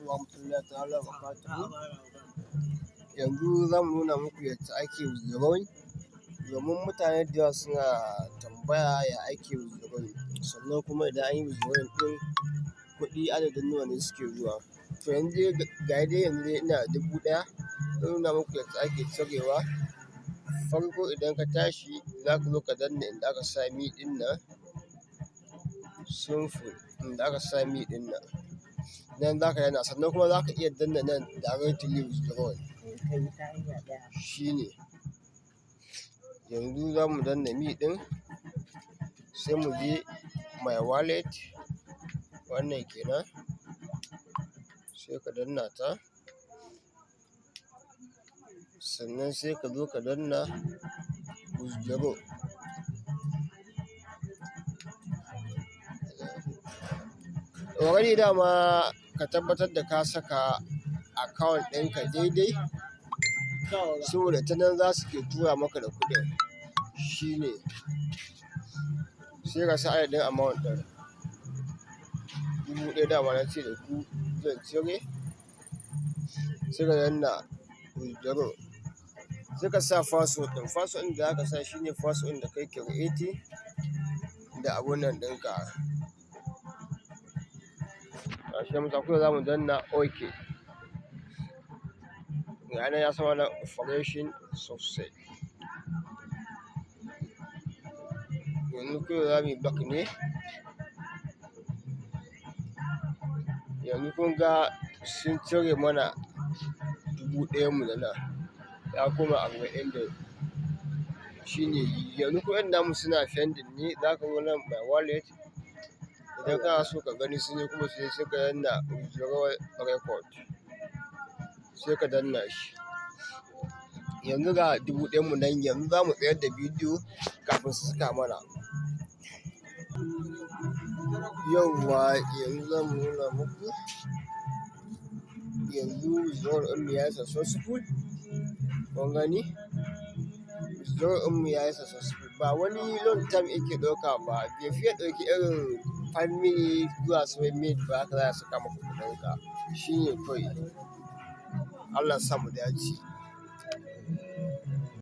wa rahmatullahi ta'ala wa barakatuhu. Yanzu za mu nuna muku yadda ake withdrawing domin mutane da yawa suna tambaya ya ake withdrawing, sannan kuma idan an yi withdrawing ɗin kuɗi adadin nawa ne suke zuwa. To yanzu ga dai yanzu ina 1000, zan nuna muku yadda ake cirewa. Farko idan ka tashi za ka zo ka danna inda aka sa me ɗin nan, simple inda aka sa me ɗin nan, nan za ka danna, sannan kuma za ka iya danna nan directly withdrawing shine. Yanzu za mu danna me ɗin, sai mu je my wallet, wannan kenan, sai ka danna ta, sannan sai ka zo ka danna withdraw. Already dama ka tabbatar da ka saka account ɗinka daidai, saboda ta nan za su ke tura maka da kuɗin shine. Sai ka sa adadin amount ɗin 1000 dama na ce da ku zan cire, sai ka danna withdraw, sai ka sa password ɗin. Password ɗin da aka sa shine password ɗin da kai creating da abun nan ɗinka. Ƙarshen mutum za mu danna OK. Ga nan ya sa mana operation success. Yanzu kawai za mu yi back ne. Yanzu kun ga sun cire mana 1000 mu da nan, ya koma 40 shine. Yanzu kuɗin namu suna pending ne, za ka zo nan my wallet, idan kana so ka gani sun yi kuma sai ka danna withdraw record, sai ka danna shi. Yanzu ga 1000 mu nan, yanzu za mu tsayar da bidiyo kafin su saka mana. Yauwa yanzu za mu nuna muku, yanzu withdrawal ɗin mu ya yi successful. Kun gani? Withdrawal ɗin mu ya yi successful. Ba wani long time yake ɗauka ba, bai fiye ɗauki irin 5 minutes zuwa 7 minutes ba, haka za su saka maka kuɗinka. Shine kawai. Allah ya sa mu dace.